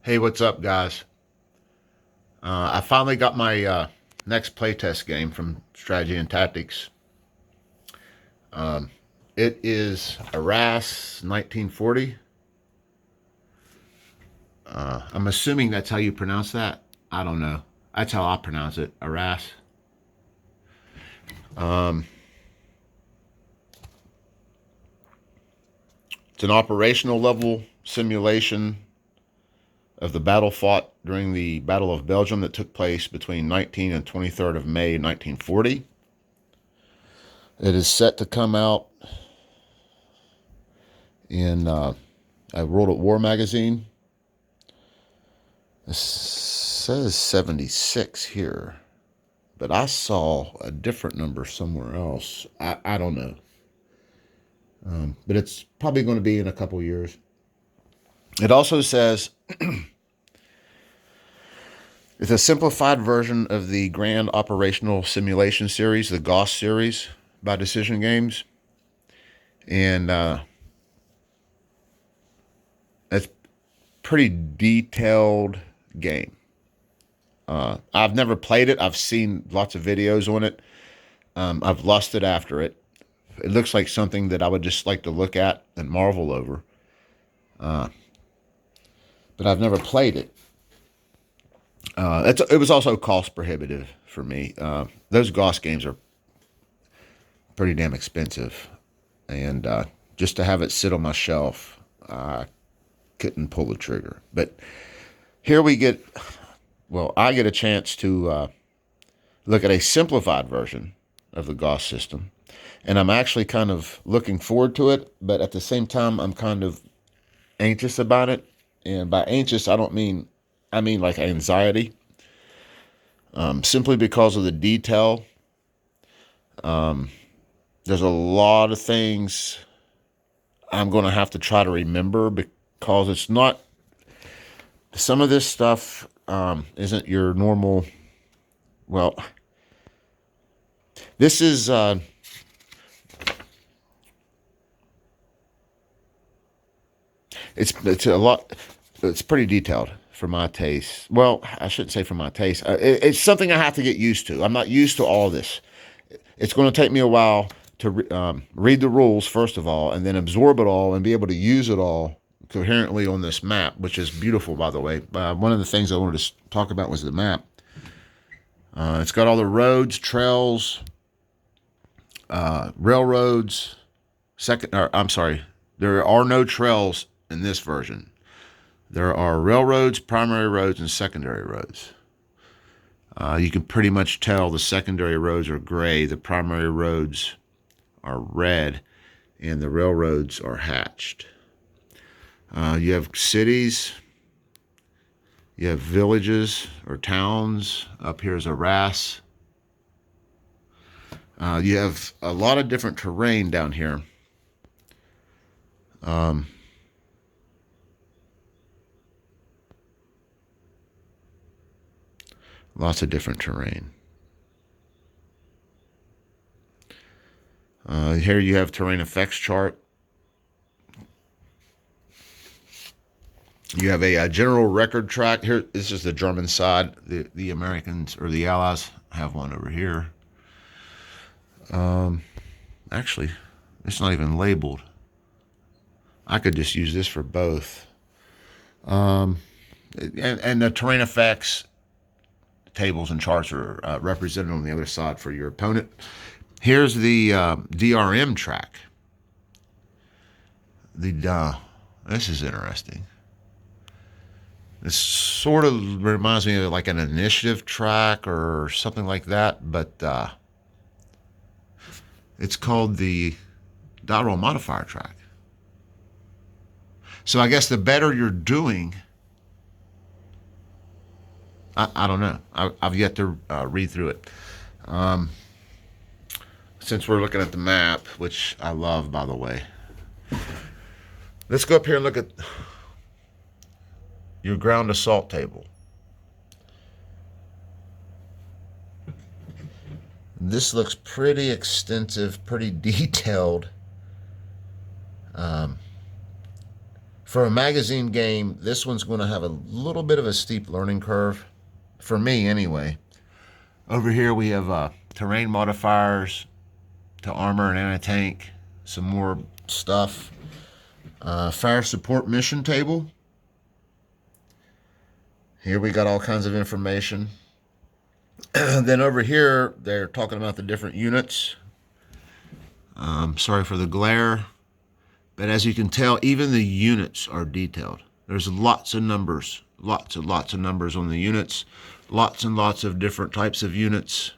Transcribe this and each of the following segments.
Hey, what's up, guys? I finally got my next playtest game from Strategy and Tactics. Um, it is Arras 1940. I'm assuming that's how you pronounce that. I don't know. That's how I pronounce it, Arras. Um, it's an operational level simulation of the battle fought during the Battle of Belgium that took place between 19 and 23rd of May 1940. It is set to come out in a World at War magazine. It says 76 here, but I saw a different number somewhere else. I don't know. But it's probably going to be in a couple years. It also says it's a simplified version of the Grand Operational Simulation series, the GOSS series by Decision Games. And it's pretty detailed game. I've never played it. I've seen lots of videos on it. I've lusted after it. It looks like something that I would just like to look at and marvel over. But I've never played it. It was also cost prohibitive for me. Those GOSS games are pretty damn expensive. And just to have it sit on my shelf, I couldn't pull the trigger. But here I get a chance to look at a simplified version of the GOSS system. And I'm actually kind of looking forward to it, but at the same time, I'm kind of anxious about it. And by anxious, I mean like anxiety, simply because of the detail. There's a lot of things I'm going to have to try to remember because it's not, some of this stuff isn't your normal, well, this is, it's a lot. It's pretty detailed for my taste. Well, I shouldn't say for my taste. It's something I have to get used to. I'm not used to all this. It's going to take me a while to read the rules first of all, and then absorb it all and be able to use it all coherently on this map, which is beautiful, by the way. One of the things I wanted to talk about was the map. It's got all the roads, trails, railroads. I'm sorry. There are no trails in this version. There are railroads, primary roads, and secondary roads. You can pretty much tell the secondary roads are gray, the primary roads are red, and the railroads are hatched. You have cities, you have villages or towns. Up here is Arras. You have a lot of different terrain down here. Lots of different terrain. Here you have terrain effects chart. You have a general record track. Here, this is the German side. The Americans or the Allies have one over here. Actually, it's not even labeled. I could just use this for both. And the terrain effects tables and charts are represented on the other side for your opponent. Here's the DRM track. This is interesting. This sort of reminds me of like an initiative track or something like that, but it's called the die roll modifier track. So I guess the better you're doing, I don't know. I've yet to read through it. Since we're looking at the map, which I love, by the way, let's go up here and look at your ground assault table. This looks pretty extensive, pretty detailed For a magazine game, this one's going to have a little bit of a steep learning curve, for me anyway. Over here we have terrain modifiers to armor and anti-tank, some more stuff. Fire support mission table. Here we got all kinds of information. Then over here, they're talking about the different units. Sorry for the glare. But as you can tell, even the units are detailed. There's lots of numbers, lots and lots of numbers on the units, lots and lots of different types of units.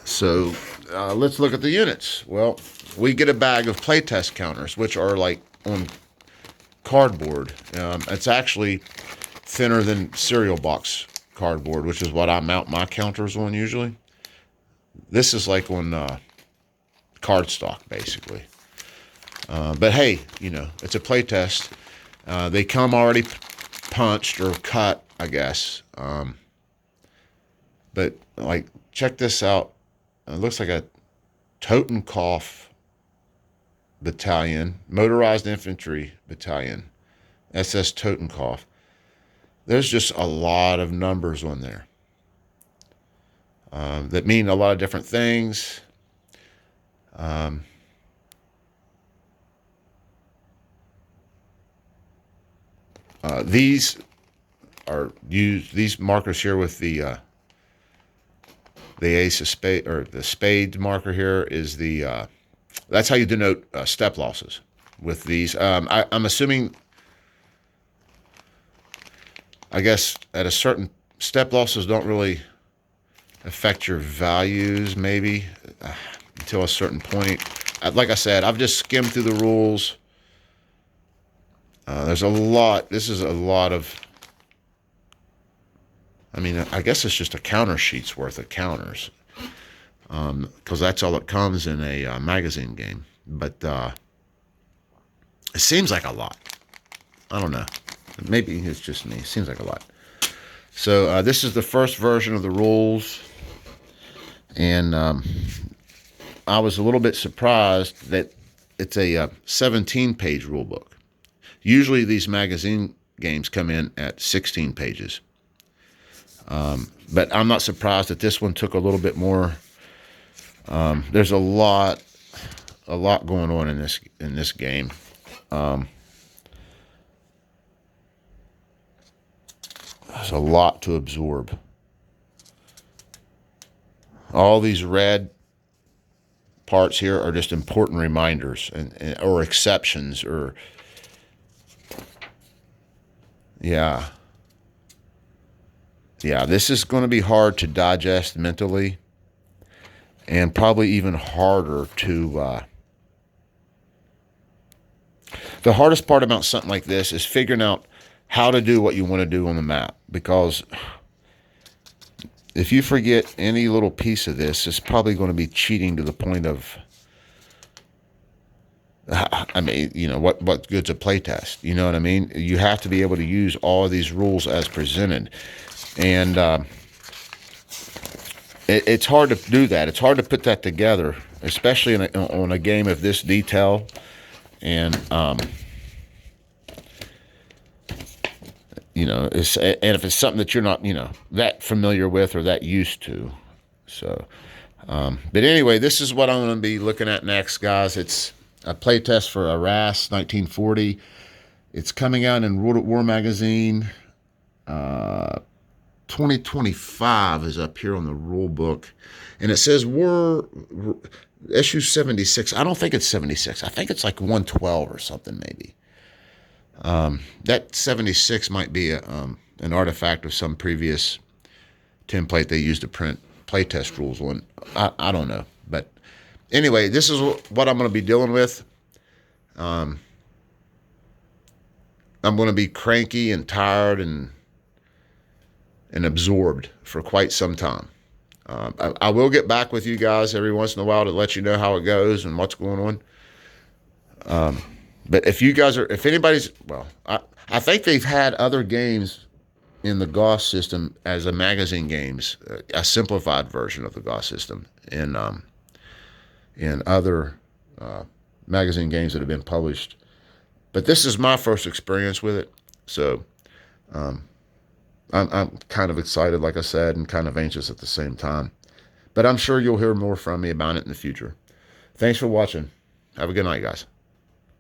So let's look at the units. Well, we get a bag of playtest counters, which are like on cardboard. It's actually thinner than cereal box cardboard, which is what I mount my counters on usually. This is like on cardstock, basically. But hey, you know, it's a playtest. They come already punched or cut, I guess. But like, check this out. It looks like a Totenkopf battalion, motorized infantry battalion, SS Totenkopf. There's just a lot of numbers on there that mean a lot of different things. These are used. These markers here with the ace of spade, or the spade marker here is the. That's how you denote step losses with these. I'm assuming. I guess at a certain step losses don't really affect your values, maybe until a certain point. Like I said, I've just skimmed through the rules. There's a lot. This is a lot of. I mean, I guess it's just a counter sheet's worth of counters, because that's all it comes in a magazine game. But it seems like a lot. I don't know. Maybe it's just me. It seems like a lot. So this is the first version of the rules, and I was a little bit surprised that it's a 17-page rule book. Usually these magazine games come in at 16 pages. But I'm not surprised that this one took a little bit more. There's a lot going on in this game. There's a lot to absorb. All these red parts here are just important reminders or exceptions, or yeah, this is going to be hard to digest mentally, and probably even harder to the hardest part about something like this is figuring out how to do what you want to do on the map, because if you forget any little piece of this, it's probably going to be cheating to the point of, I mean, you know, what good's a playtest? You know what I mean? You have to be able to use all of these rules as presented. And it's hard to do that. It's hard to put that together, especially on a game of this detail. And, you know, and if it's something that you're not, you know, that familiar with or that used to. So, but anyway, this is what I'm going to be looking at next, guys. It's a playtest for Arras 1940. It's coming out in World at War magazine. 2025 is up here on the rule book, and it says issue 76. I don't think it's 76. I think it's like 112 or something, maybe. That 76 might be an artifact of some previous template they used to print playtest rules on. I don't know, but anyway, this is what I'm going to be dealing with. I'm going to be cranky and tired and absorbed for quite some time. I will get back with you guys every once in a while to let you know how it goes and what's going on. But if anybody's, well, I think they've had other games in the GOSS system as a magazine games, a simplified version of the GOSS system in other magazine games that have been published. But this is my first experience with it, so I'm kind of excited, like I said, and kind of anxious at the same time. But I'm sure you'll hear more from me about it in the future. Thanks for watching. Have a good night, guys.